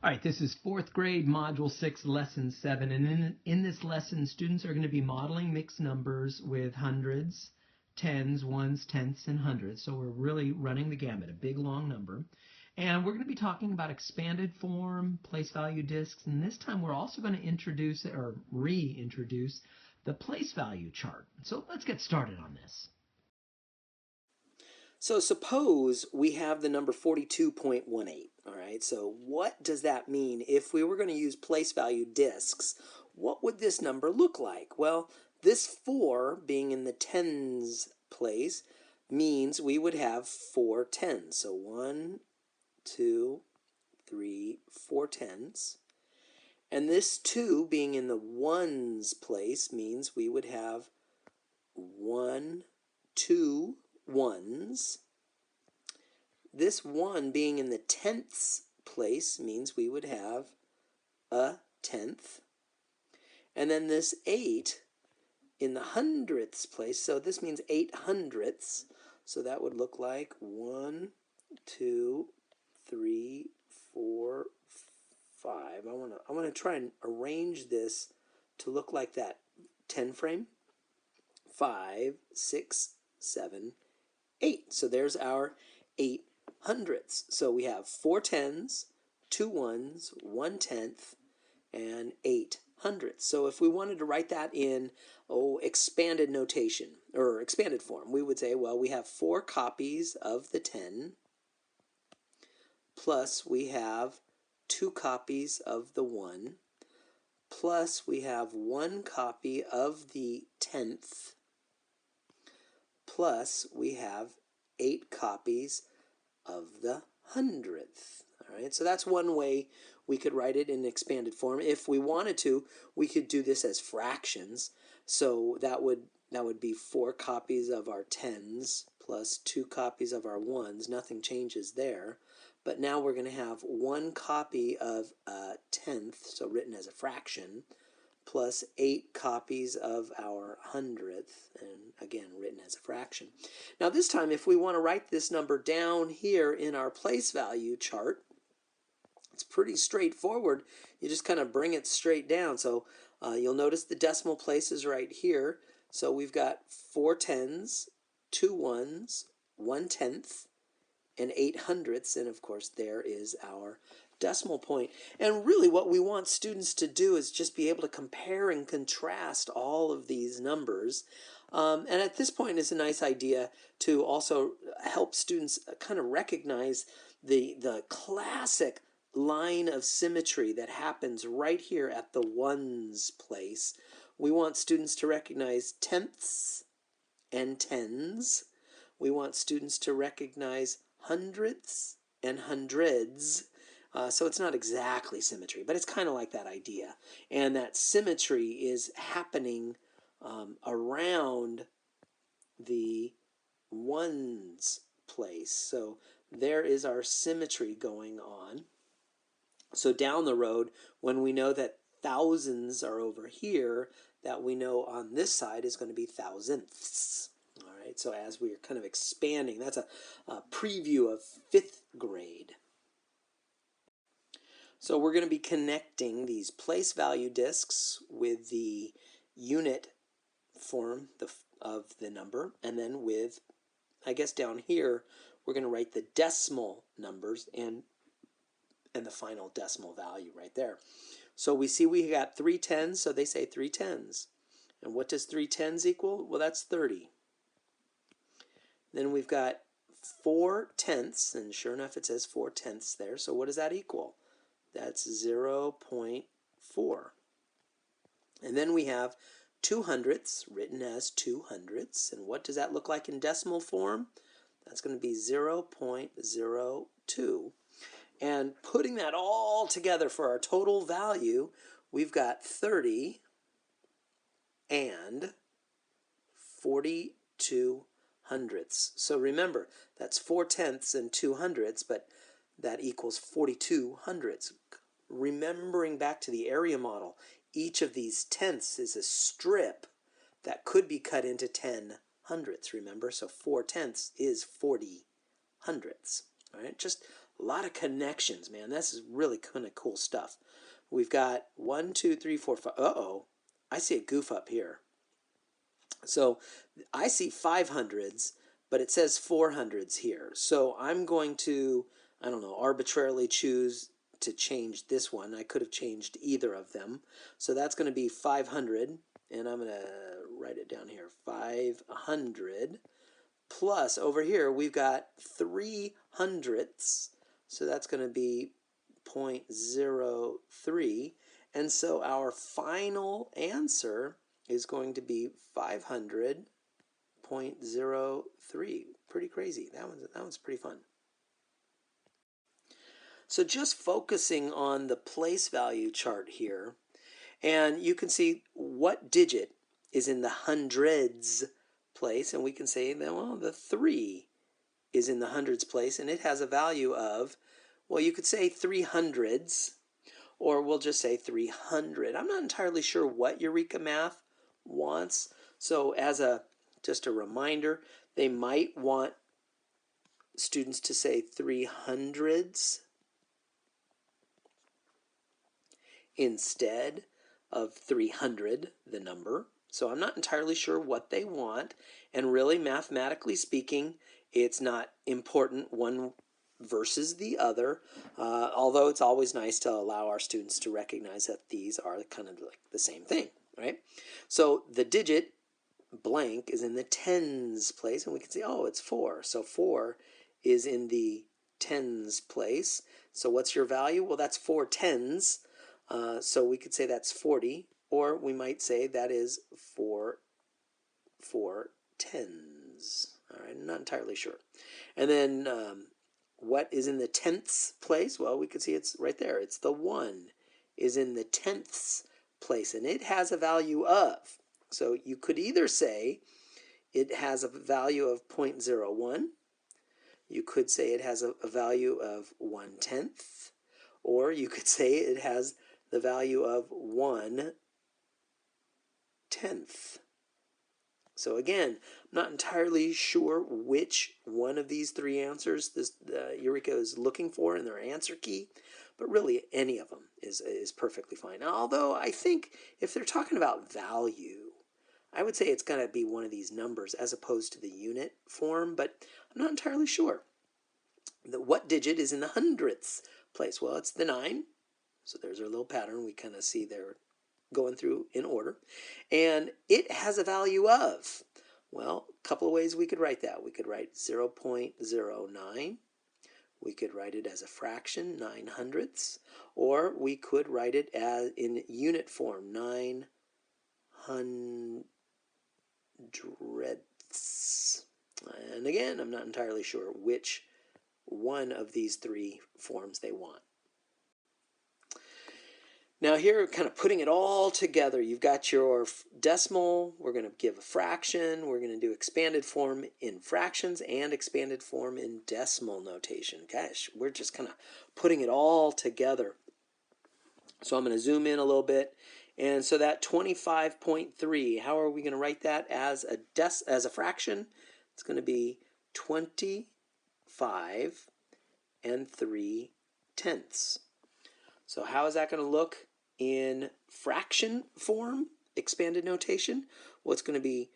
All right, this is fourth grade, Module 6, Lesson 7, and in this lesson, students are going to be modeling mixed numbers with hundreds, tens, ones, tenths, and hundreds. So we're really running the gamut, a big, long number. And we're going to be talking about expanded form, place value disks, and this time we're also going to introduce or reintroduce the place value chart. So let's get started on this. So suppose we have the number 42.18, all right? So what does that mean? If we were going to use place value disks, what would this number look like? Well, this 4 being in the tens place means we would have 4 tens. So 1, 2, 3, 4 tens. And this 2 being in the ones place means we would have 1, 2 ones. This 1 being in the tenths place means we would have a tenth. And then this 8 in the hundredths place, so this means 8 hundredths. So that would look like 1, 2, 3, 4, 5. I want to try and arrange this to look like that 10 frame. 5, 6, 7, 8. So there's our 8 hundredths. So we have 4 tens, 2 ones, 1 tenth, and 8 hundredths. So if we wanted to write that in expanded notation or expanded form, we would say, well, we have 4 copies of the 10 plus we have 2 copies of the 1 plus we have 1 copy of the tenth plus we have 8 copies of the hundredth. All right, so that's one way we could write it in expanded form. If we wanted to, we could do this as fractions. So that would be 4 copies of our tens plus 2 copies of our ones. Nothing changes there. But now we're going to have 1 copy of a tenth, so written as a fraction, plus 8 copies of our hundredth, and again written as a fraction. Now this time, if we want to write this number down here in our place value chart, it's pretty straightforward. You just kind of bring it straight down. So you'll notice the decimal place is right here. So we've got 4 tens, 2 ones, 1 tenth, and 8 hundredths, and of course there is our decimal point. And really what we want students to do is just be able to compare and contrast all of these numbers. And at this point it's a nice idea to also help students kind of recognize the classic line of symmetry that happens right here at the ones place. We want students to recognize tenths and tens. We want students to recognize hundredths and hundreds. So it's not exactly symmetry, but it's kind of like that idea. And that symmetry is happening around the ones place. So there is our symmetry going on. So down the road, when we know that thousands are over here, that we know on this side is going to be thousandths. All right, so as we're kind of expanding, that's a preview of 5th grade. So we're going to be connecting these place value disks with the unit form of the number, and then with, I guess down here, we're going to write the decimal numbers and the final decimal value right there. So we see we got 3 tens, so they say 3 tens. And what does 3 tens equal? Well, that's 30. Then we've got 4 tenths, and sure enough it says 4 tenths there. So what does that equal? That's 0.4. And then we have 2 hundredths written as 2 hundredths. And what does that look like in decimal form? That's going to be 0.02. And putting that all together for our total value, we've got 30 and 42 hundredths. So remember, that's 4 tenths and 2 hundredths, but that equals 42 hundredths. Remembering back to the area model, each of these tenths is a strip that could be cut into 10 hundredths, remember? So 4 tenths is 40 hundredths. All right, just A lot of connections, man. This is really kind of cool stuff. We've got 1, 2, 3, 4, 5. Uh-oh. I see a goof up here. So I see 500s, but it says 400s here. So I'm going to, I don't know, arbitrarily choose to change this one. I could have changed either of them. So that's going to be 500, and I'm going to write it down here. 500 plus, over here, we've got 300ths. So that's going to be 0.03. And so our final answer is going to be 500.03. Pretty crazy. That one's pretty fun. So just focusing on the place value chart here, and you can see what digit is in the hundreds place, and we can say that, well, the 3 is in the hundreds place, and it has a value of, well, you could say 300s, or we'll just say 300. I'm not entirely sure what Eureka Math wants, so as just a reminder, they might want students to say 300s instead of 300, the number. So I'm not entirely sure what they want, and really, mathematically speaking, it's not important one versus the other, although it's always nice to allow our students to recognize that these are kind of like the same thing, right? So the digit blank is in the tens place, and we can say, oh, it's 4. So 4 is in the tens place. So what's your value? Well, that's 4 tens. So we could say that's 40, or we might say that is 4 tens. All right, I'm not entirely sure. And then what is in the tenths place? Well, we could see it's right there. It's the 1 is in the tenths place, and it has a value of. So you could either say it has a value of 0.01. You could say it has a value of 1/10, or you could say it has the value of 1/10. So again, I'm not entirely sure which one of these 3 answers this Eureka is looking for in their answer key, but really any of them is perfectly fine. Although I think if they're talking about value, I would say it's going to be one of these numbers as opposed to the unit form, but I'm not entirely sure. What digit is in the hundredths place? Well, it's the 9. So there's our little pattern. We kind of see they're going through in order. And it has a value of, well, a couple of ways we could write that. We could write 0.09. We could write it as a fraction, 9 hundredths. Or we could write it as in unit form, 9 hundredths. And again, I'm not entirely sure which one of these 3 forms they want. Now here, kind of putting it all together, you've got your decimal, we're going to give a fraction, we're going to do expanded form in fractions and expanded form in decimal notation. Gosh, we're just kind of putting it all together. So I'm going to zoom in a little bit. And so that 25.3, how are we going to write that as a fraction? It's going to be 25 and 3/10. So how is that going to look in fraction form, expanded notation? Well, it's going to be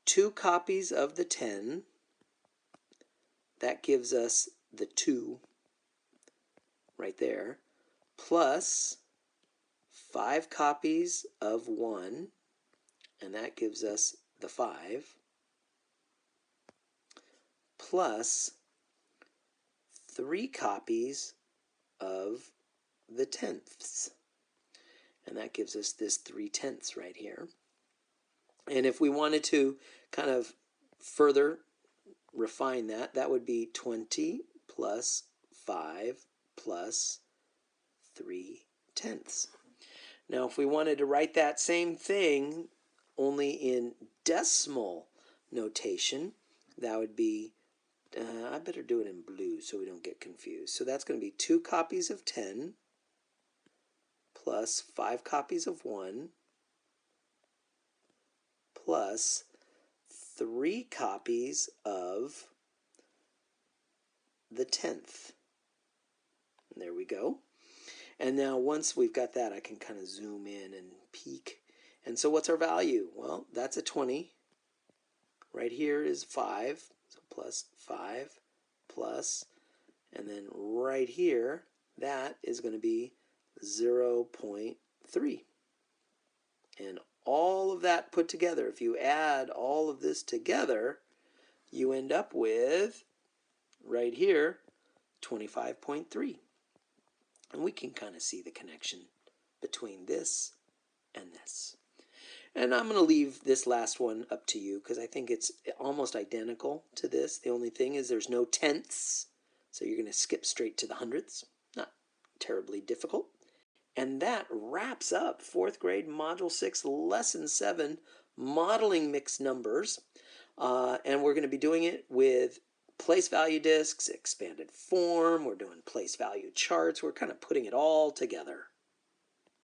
2 copies of the 10. That gives us the 2 right there, plus 5 copies of 1, and that gives us the 5, plus 3 copies of the tenths, and that gives us this 3/10 right here. And if we wanted to kind of further refine that, that would be 20 plus 5 plus 3/10. Now if we wanted to write that same thing only in decimal notation, that would be, I better do it in blue so we don't get confused. So that's going to be 2 copies of 10 plus 5 copies of 1 plus 3 copies of the 10th. And there we go. And now once we've got that, I can kind of zoom in and peek. And so what's our value? Well, that's a 20. Right here is 5. So plus 5 plus, and then right here, that is going to be 0.3. And all of that put together, if you add all of this together, you end up with, right here, 25.3. And we can kind of see the connection between this and this. And I'm going to leave this last one up to you because I think it's almost identical to this. The only thing is there's no tenths, so you're going to skip straight to the hundredths. Not terribly difficult. And that wraps up 4th grade Module 6, Lesson 7, Modeling Mixed Numbers. And we're going to be doing it with place value disks, expanded form. We're doing place value charts. We're kind of putting it all together.